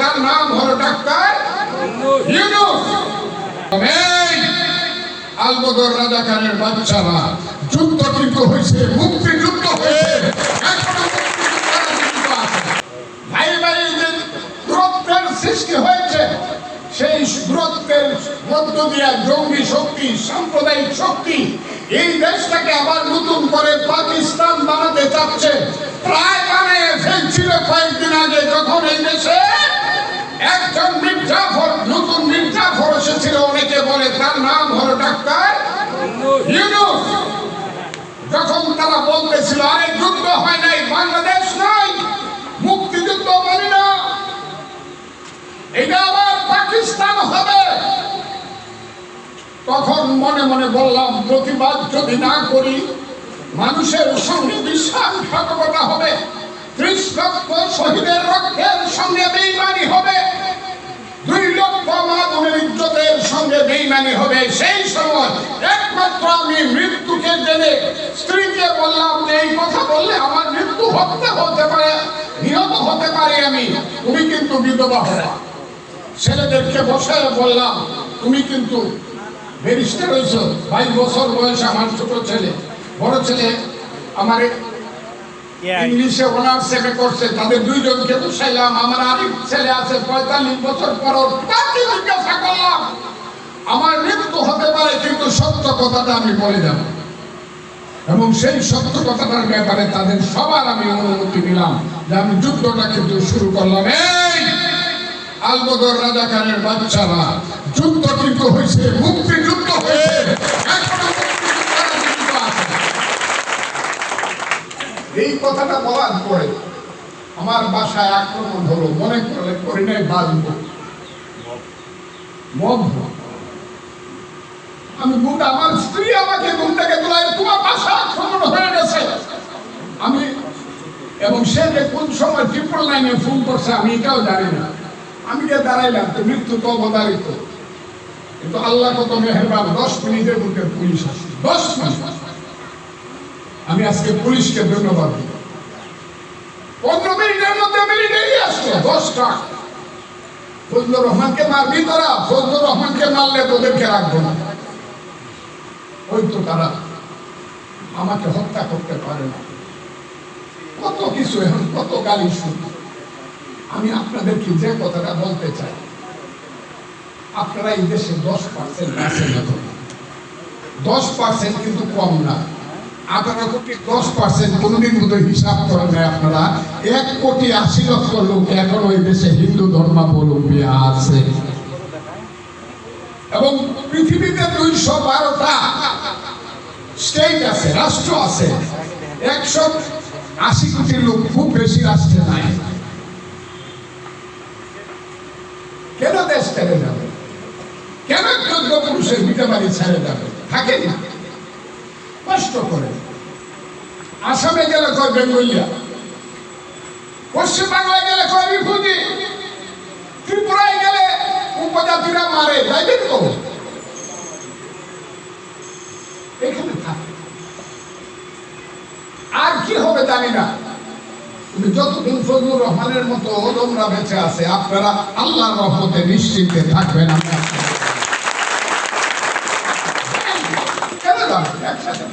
তার নাম হলো ডাক্তার ইউনূস। আলবদর রাজাকারের বাচ্চারা, যুদ্ধ কিন্তু হয়েছে, মুক্তিযুদ্ধ হয়েছে, ভাই ভাই যে দূরত্বের সৃষ্টি হয়েছে, সেই দূরত্বের মধ্য দিয়ে জঙ্গি শক্তি, সাম্প্রদায়িক শক্তি এই দেশটাকে আবার নতুন করে পাকিস্তান বানাতে চাচ্ছে। প্রায় বানিয়ে ফেলছিল কয়েকদিন আগে, যখন এই দেশে একজন মির্জাফর, নতুন মির্জাফর এসেছিল, অনেকে বলে তার নাম হলো ডাক্তার ইউনূস। যখন তারা বলতেছিল আরে যুদ্ধ হয় নাই, বাংলাদেশ নাই, মুক্তিযুদ্ধ মানে না, এটা আবার পাকিস্তান হবে, তখন মনে মনে বললাম প্রতিবাদ যদি না করি মানুষের সঙ্গে বিশ্বাসঘাতকতা হবে, ৩০ লক্ষ শহীদের রক্তের সঙ্গে বেঈমানি হবে, ২ লক্ষ মা-বোনের ইজ্জতের সঙ্গে বেঈমানি হবে। সেই সময় একমাত্র আমি মৃত্যুকে জেনে স্ত্রীকে বললাম যে এই কথা বললে আমার মৃত্যু হতে পারে, নিহত হতে পারি আমি, তুমি কিন্তু বিধবা হবা। ছেলেদেরকে বসে বললাম তুমি কিন্তু ব্যারিস্টার হয়েছো, 22 বছর বয়স আমার ছোট ছেলে, বড় ছেলে আমার ইংলিশে অনার্স এমএ করছে, তাদের 2 জনকে বসাইলাম। আমার আরেক ছেলে আছে 45 বছর পর, তাকে জিজ্ঞাসা করলাম আমার মৃত্যু হতে পারে কিন্তু সত্য কথাটা আমি বলে যাব, এবং সেই সত্য কথাটার ব্যাপারে তাদের সবার আমি অনুমতি দিলাম যে আমি যুদ্ধটা কিন্তু শুরু করলাম। এই আলবদর রাজাকারের বাচ্চারা, যুদ্ধ কিন্তু হয়েছে, মুক্তিযুদ্ধ হয়েছে, এই কথাটা বলার পরে আমার বাসায় আক্রমণ হলো, মনে করলে করি নাই বাঁচব, আমি বুঝ, আমার স্ত্রী আমাকে ঘুম থেকে তোলায় তোমার বাসা আক্রমণ হয়ে গেছে। আমি এবং সে যে কোন সময় 999 ফোন করছে আমি এটাও জানি না। আমি যে দাঁড়াইলাম তো মৃত্যু তো অবধারিত, কিন্তু আল্লাহ কত মেহেরবান, 10 মিনিটের মধ্যে পুলিশ আসে, 10 মিনিট। আমি আজকে পুলিশকে ধন্যবাদ দিই, 15 মিনিটের মধ্যে মিলিটারি আসলো 10টা। ফজলুর রহমানকে মারবি তোরা, ফজলুর রহমানকে মারলে তোদেরকে রাখবো না। ওই তো তারা আমাকে হত্যা করতে পারে না, কত কিছু, এখন কত গালি শুনি। আমি আপনাদেরকে যে কথাটা বলতে চাই, আপনারা এই দেশে 10% আছেন, 10% কিন্তু কম না। 18 কোটি 10% কোনদিন বোধহয় হিসাব করেন নাই আপনারা। 1,80,00,000 লোক এখন ওই দেশে হিন্দু ধর্মাবলম্বী আছে, এবং পৃথিবীতে 212টা স্টেট আছে, রাষ্ট্র আছে, 180 কোটি লোক, খুব বেশি রাষ্ট্রে নাই। কেন দেশ ছেড়ে যাবে? কেন 14 পুরুষের বিটা বাড়ি ছেড়ে যাবে? থাকে না, কষ্ট করে। আসামে গেলে কয় বেঙ্গলিয়া, পশ্চিম বাংলায় গেলে কয় রিফিউজি, ত্রিপুরায় গেলে উপজাতিরা মারে, যাইবেন তো এখানে থাকে। আর কি হবে জানি না, যতদিন ফজলুর রহমানের মতো ওলমরা বেঁচে আছে, আপনারা আল্লাহর রহমতে নিশ্চিন্তে থাকবেন। কেন যাবেন একসাথে?